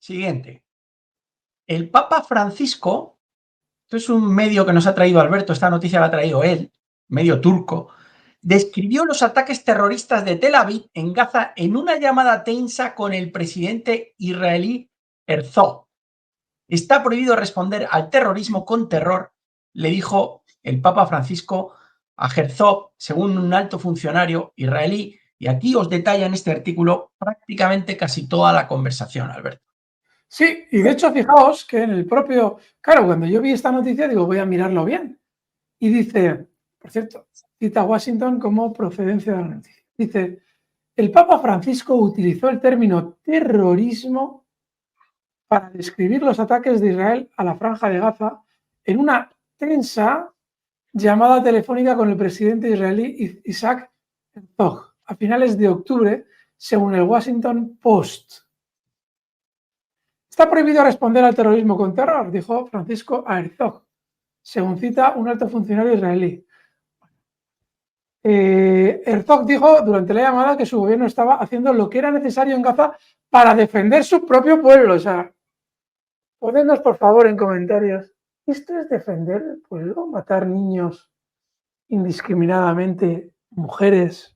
Siguiente. El Papa Francisco, esto es un medio que nos ha traído Alberto, esta noticia la ha traído él, medio turco, describió los ataques terroristas de Tel Aviv en Gaza en una llamada tensa con el presidente israelí Herzog. Está prohibido responder al terrorismo con terror, le dijo el Papa Francisco a Herzog, según un alto funcionario israelí, y aquí os detalla en este artículo prácticamente casi toda la conversación, Alberto. Sí, y de hecho, fijaos que en el propio... Claro, cuando yo vi esta noticia, digo, voy a mirarlo bien. Y dice, por cierto, cita Washington como procedencia de la noticia. Dice, el Papa Francisco utilizó el término terrorismo para describir los ataques de Israel a la Franja de Gaza en una tensa llamada telefónica con el presidente israelí Isaac Herzog a finales de octubre, según el Washington Post. Está prohibido responder al terrorismo con terror, dijo Francisco a Herzog, según cita un alto funcionario israelí. Herzog dijo durante la llamada que su gobierno estaba haciendo lo que era necesario en Gaza para defender su propio pueblo. O sea, ponednos por favor en comentarios, ¿esto es defender el pueblo? ¿Matar niños indiscriminadamente, mujeres?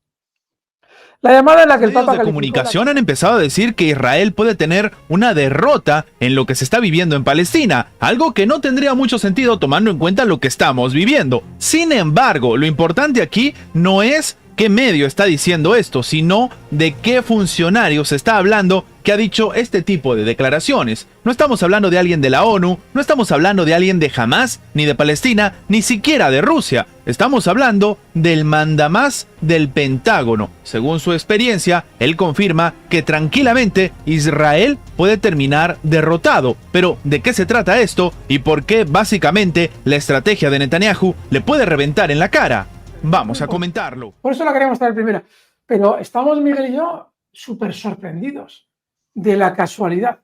La llamada en la que el Papa de comunicación han empezado a decir que Israel puede tener una derrota en lo que se está viviendo en Palestina, algo que no tendría mucho sentido tomando en cuenta lo que estamos viviendo. Sin embargo, lo importante aquí no es qué medio está diciendo esto, sino de qué funcionario se está hablando que ha dicho este tipo de declaraciones. No estamos hablando de alguien de la ONU, no estamos hablando de alguien de Hamás, ni de Palestina, ni siquiera de Rusia. Estamos hablando del mandamás del Pentágono. Según su experiencia, él confirma que tranquilamente Israel puede terminar derrotado. Pero, ¿de qué se trata esto? ¿Y por qué básicamente la estrategia de Netanyahu le puede reventar en la cara? Vamos a comentarlo. Por eso la queríamos traer primera. Pero estamos, Miguel y yo, súper sorprendidos de la casualidad.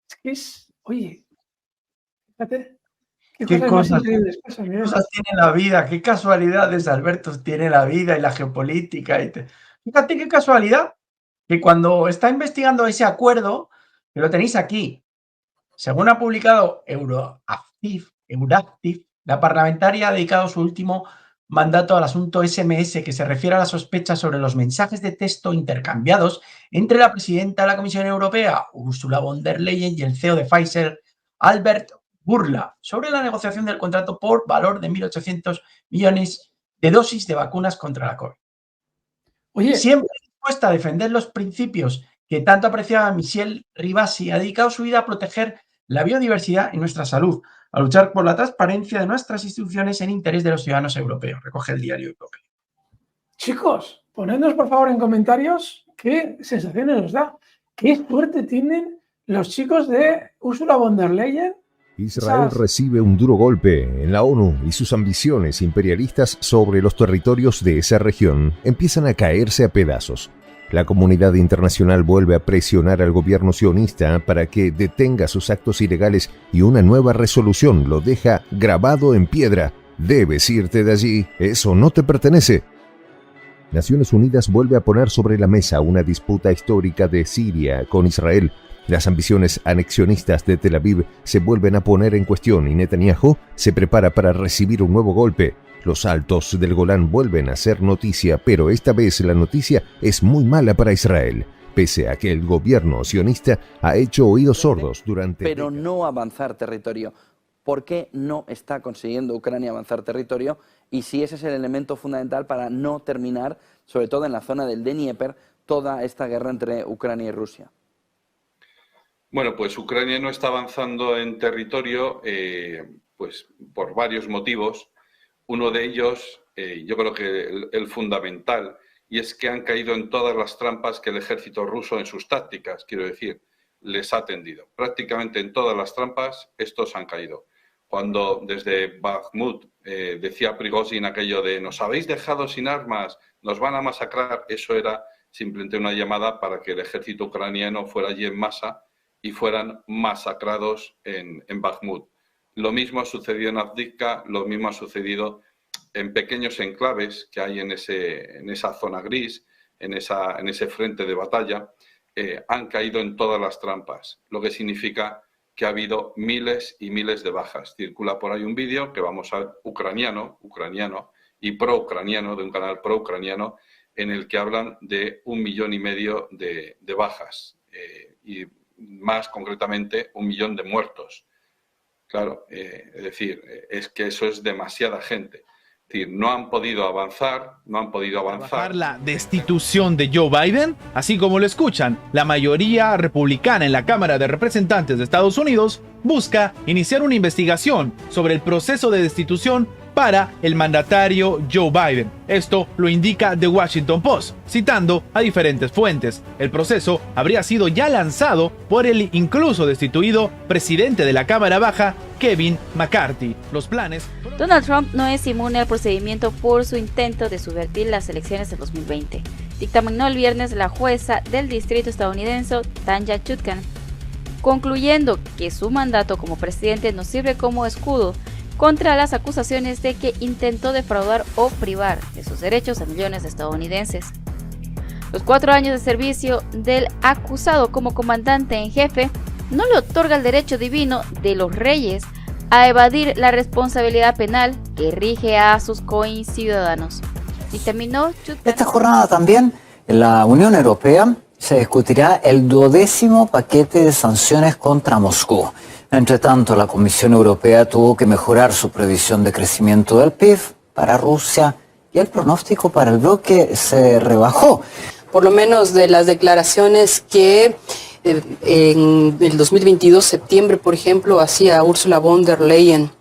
Es que es, oye, fíjate, qué cosas tiene la vida, qué casualidades, Alberto, tiene la vida y la geopolítica. Fíjate qué casualidad que cuando está investigando ese acuerdo, que lo tenéis aquí, según ha publicado Euractiv, la parlamentaria ha dedicado su último mandato al asunto SMS, que se refiere a las sospechas sobre los mensajes de texto intercambiados entre la presidenta de la Comisión Europea, Ursula von der Leyen, y el CEO de Pfizer, Albert Bourla, sobre la negociación del contrato por valor de 1.800 millones de dosis de vacunas contra la COVID. Oye, siempre dispuesta a defender los principios que tanto apreciaba Michelle Rivasi, ha dedicado su vida a proteger la biodiversidad y nuestra salud, a luchar por la transparencia de nuestras instituciones en interés de los ciudadanos europeos. Recoge el Diario Europeo. Chicos, ponednos por favor en comentarios qué sensaciones os da. ¿Qué suerte tienen los chicos de Ursula von der Leyen? Israel recibe un duro golpe en la ONU y sus ambiciones imperialistas sobre los territorios de esa región empiezan a caerse a pedazos. La comunidad internacional vuelve a presionar al gobierno sionista para que detenga sus actos ilegales y una nueva resolución lo deja grabado en piedra. Debes irte de allí, eso no te pertenece. Naciones Unidas vuelve a poner sobre la mesa una disputa histórica de Siria con Israel. Las ambiciones anexionistas de Tel Aviv se vuelven a poner en cuestión y Netanyahu se prepara para recibir un nuevo golpe. Los altos del Golán vuelven a ser noticia, pero esta vez la noticia es muy mala para Israel, pese a que el gobierno sionista ha hecho oídos sordos durante... Pero no avanzar territorio. ¿Por qué no está consiguiendo Ucrania avanzar territorio? Y si ese es el elemento fundamental para no terminar, sobre todo en la zona del Dnieper, toda esta guerra entre Ucrania y Rusia. Bueno, pues Ucrania no está avanzando en territorio pues por varios motivos. Uno de ellos, yo creo que el fundamental, y es que han caído en todas las trampas que el ejército ruso en sus tácticas, quiero decir, les ha tendido. Prácticamente en todas las trampas estos han caído. Cuando desde Bakhmut decía Prigozhin aquello de nos habéis dejado sin armas, nos van a masacrar, eso era simplemente una llamada para que el ejército ucraniano fuera allí en masa y fueran masacrados en Bakhmut. Lo mismo ha sucedido en Avdiivka, lo mismo ha sucedido en pequeños enclaves que hay en esa zona gris, en ese frente de batalla, han caído en todas las trampas, lo que significa que ha habido miles y miles de bajas. Circula por ahí un vídeo que vamos a ver ucraniano y pro-ucraniano, de un canal pro-ucraniano, en el que hablan de 1,5 millones de bajas y más concretamente 1 millón de muertos. Claro, es decir, es que eso es demasiada gente. Es decir, no han podido avanzar. Bajar la destitución de Joe Biden, así como lo escuchan, la mayoría republicana en la Cámara de Representantes de Estados Unidos busca iniciar una investigación sobre el proceso de destitución para el mandatario Joe Biden. Esto lo indica The Washington Post, citando a diferentes fuentes. El proceso habría sido ya lanzado por el incluso destituido presidente de la Cámara Baja, Kevin McCarthy. Los planes... Donald Trump no es inmune al procedimiento por su intento de subvertir las elecciones de 2020. Dictaminó el viernes la jueza del distrito estadounidense Tanya Chutkan, concluyendo que su mandato como presidente no sirve como escudo contra las acusaciones de que intentó defraudar o privar de sus derechos a millones de estadounidenses. Los 4 años de servicio del acusado como comandante en jefe no le otorga el derecho divino de los reyes a evadir la responsabilidad penal que rige a sus coinciudadanos. Dictaminó Chutkan. Esta jornada también en la Unión Europea se discutirá el 12º paquete de sanciones contra Moscú. Entre tanto, la Comisión Europea tuvo que mejorar su previsión de crecimiento del PIB para Rusia y el pronóstico para el bloque se rebajó. Por lo menos de las declaraciones que en el 2022, septiembre, por ejemplo, hacía Ursula von der Leyen.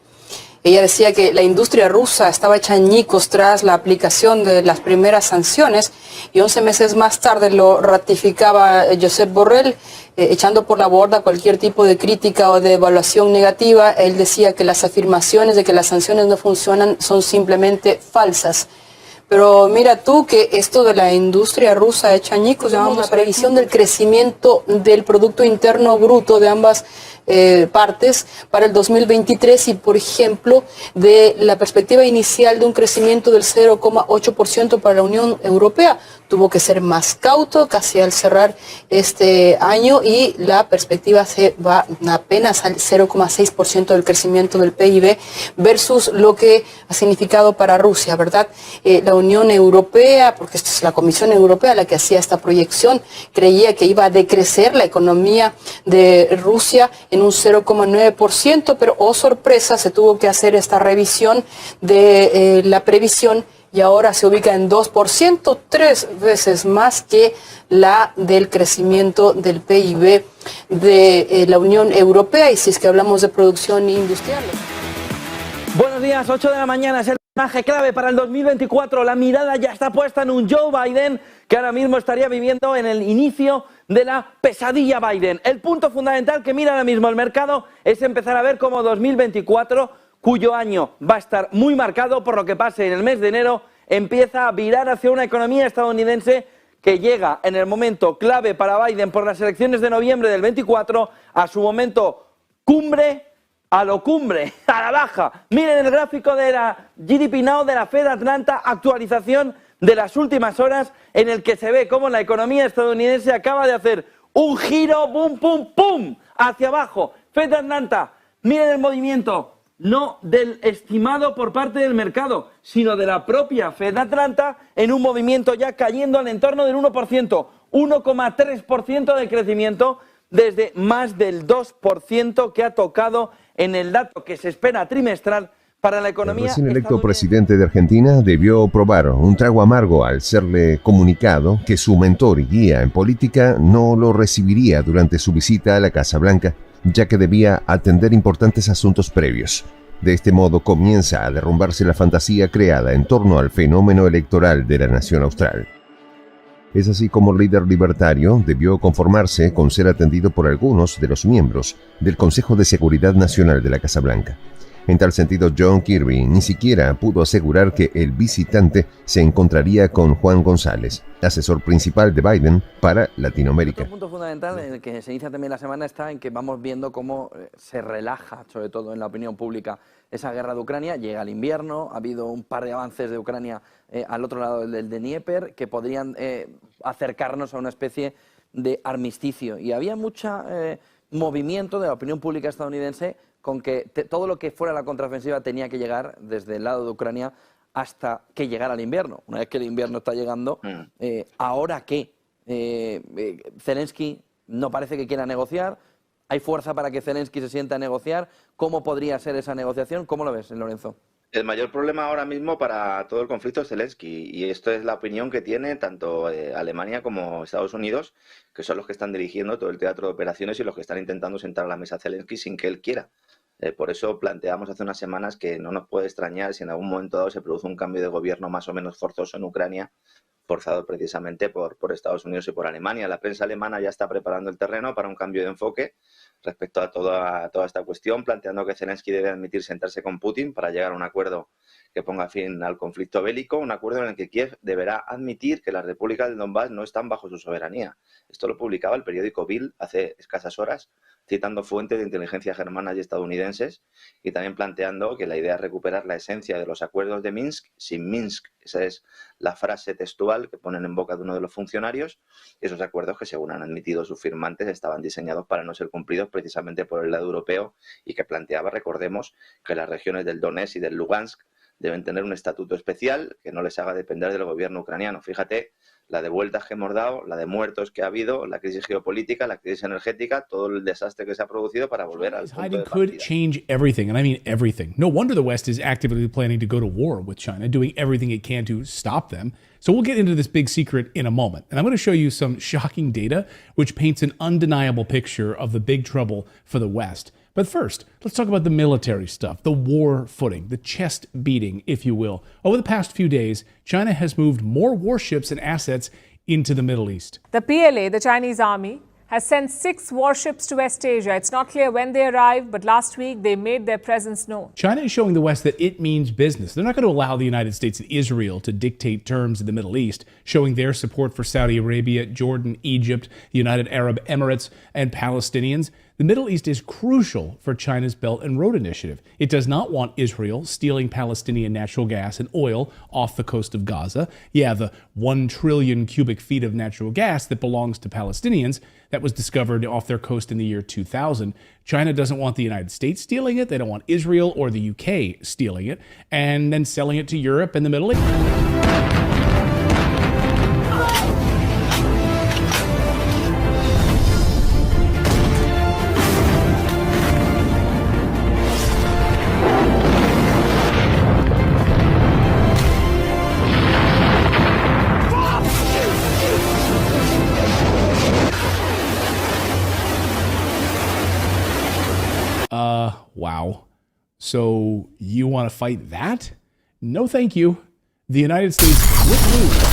Ella decía que la industria rusa estaba hecha añicos tras la aplicación de las primeras sanciones y 11 meses más tarde lo ratificaba Josep Borrell, echando por la borda cualquier tipo de crítica o de evaluación negativa. Él decía que las afirmaciones de que las sanciones no funcionan son simplemente falsas. Pero mira tú que esto de la industria rusa hecha añicos, llamamos la previsión del crecimiento del Producto Interno Bruto de ambas partes para el 2023 y, por ejemplo, de la perspectiva inicial de un crecimiento del 0,8% para la Unión Europea. Tuvo que ser más cauto casi al cerrar este año y la perspectiva se va apenas al 0,6% del crecimiento del PIB versus lo que ha significado para Rusia, ¿verdad? La Unión Europea, porque esta es la Comisión Europea la que hacía esta proyección, creía que iba a decrecer la economía de Rusia en un 0,9%, pero oh sorpresa, se tuvo que hacer esta revisión de la previsión y ahora se ubica en 2%, 3 veces más que la del crecimiento del PIB de la Unión Europea, y si es que hablamos de producción industrial. Buenos días, 8 de la mañana, es el personaje clave para el 2024. La mirada ya está puesta en un Joe Biden que ahora mismo estaría viviendo en el inicio de la pesadilla Biden. El punto fundamental que mira ahora mismo el mercado es empezar a ver cómo 2024, cuyo año va a estar muy marcado por lo que pase en el mes de enero, empieza a virar hacia una economía estadounidense que llega en el momento clave para Biden por las elecciones de noviembre del 24 a su momento cumbre, a lo cumbre, a la baja. Miren el gráfico de la GDP Now de la Fed Atlanta, actualización de las últimas horas, en el que se ve cómo la economía estadounidense acaba de hacer un giro, pum, pum, pum, hacia abajo. Fed Atlanta, miren el movimiento, no del estimado por parte del mercado, sino de la propia Fed Atlanta, en un movimiento ya cayendo al entorno del 1%, 1,3% de crecimiento desde más del 2% que ha tocado en el dato que se espera trimestral para la economía. El recién electo presidente de Argentina debió probar un trago amargo al serle comunicado que su mentor y guía en política no lo recibiría durante su visita a la Casa Blanca, ya que debía atender importantes asuntos previos. De este modo comienza a derrumbarse la fantasía creada en torno al fenómeno electoral de la nación austral. Es así como el líder libertario debió conformarse con ser atendido por algunos de los miembros del Consejo de Seguridad Nacional de la Casa Blanca. En tal sentido, John Kirby ni siquiera pudo asegurar que el visitante se encontraría con Juan González, asesor principal de Biden para Latinoamérica. Otro punto fundamental en el que se inicia también la semana está en que vamos viendo cómo se relaja, sobre todo en la opinión pública, esa guerra de Ucrania. Llega el invierno, ha habido un par de avances de Ucrania al otro lado del Dnieper que podrían acercarnos a una especie de armisticio. Y había mucho movimiento de la opinión pública estadounidense con que todo lo que fuera la contraofensiva tenía que llegar desde el lado de Ucrania hasta que llegara el invierno. Una vez que el invierno está llegando, ¿ahora qué? Zelensky no parece que quiera negociar. ¿Hay fuerza para que Zelensky se sienta a negociar? ¿Cómo podría ser esa negociación? ¿Cómo lo ves, Lorenzo? El mayor problema ahora mismo para todo el conflicto es Zelensky, y esto es la opinión que tiene tanto Alemania como Estados Unidos, que son los que están dirigiendo todo el teatro de operaciones y los que están intentando sentar a la mesa a Zelensky sin que él quiera. Por eso planteamos hace unas semanas que no nos puede extrañar si en algún momento dado se produce un cambio de gobierno más o menos forzoso en Ucrania, forzado precisamente por Estados Unidos y por Alemania. La prensa alemana ya está preparando el terreno para un cambio de enfoque respecto a toda esta cuestión, planteando que Zelensky debe admitir sentarse con Putin para llegar a un acuerdo que ponga fin al conflicto bélico, un acuerdo en el que Kiev deberá admitir que las repúblicas del Donbass no están bajo su soberanía. Esto lo publicaba el periódico Bild hace escasas horas, citando fuentes de inteligencia germanas y estadounidenses, y también planteando que la idea es recuperar la esencia de los acuerdos de Minsk sin Minsk. Esa es la frase textual que ponen en boca de uno de los funcionarios. Esos acuerdos que, según han admitido sus firmantes, estaban diseñados para no ser cumplidos precisamente por el lado europeo, y que planteaba, recordemos, que las regiones del Donetsk y del Lugansk deben tener un estatuto especial que no les haga depender del gobierno ucraniano. Fíjate la de vueltas que hemos dado, la de muertos que ha habido, la crisis geopolítica, la crisis energética, todo el desastre que se ha producido para volver al punto de could partida. change everything, and I mean everything. No wonder the West is actively planning to go to war with China, doing everything it can to stop them. So we'll get into this big secret in a moment. And I'm going to show you some shocking data which paints an undeniable picture of the big trouble for the West. But first, let's talk about the military stuff, the war footing, the chest beating, if you will. Over the past few days, China has moved more warships and assets into the Middle East. The PLA, the Chinese army, has sent 6 warships to West Asia. It's not clear when they arrived, but last week they made their presence known. China is showing the West that it means business. They're not going to allow the United States and Israel to dictate terms in the Middle East, showing their support for Saudi Arabia, Jordan, Egypt, the United Arab Emirates, and Palestinians. The Middle East is crucial for China's Belt and Road Initiative. It does not want Israel stealing Palestinian natural gas and oil off the coast of Gaza. Yeah, the 1 trillion cubic feet of natural gas that belongs to Palestinians that was discovered off their coast in the year 2000. China doesn't want the United States stealing it. They don't want Israel or the UK stealing it and then selling it to Europe and the Middle East. Wow. So you want to fight that? No, thank you. The United States would lose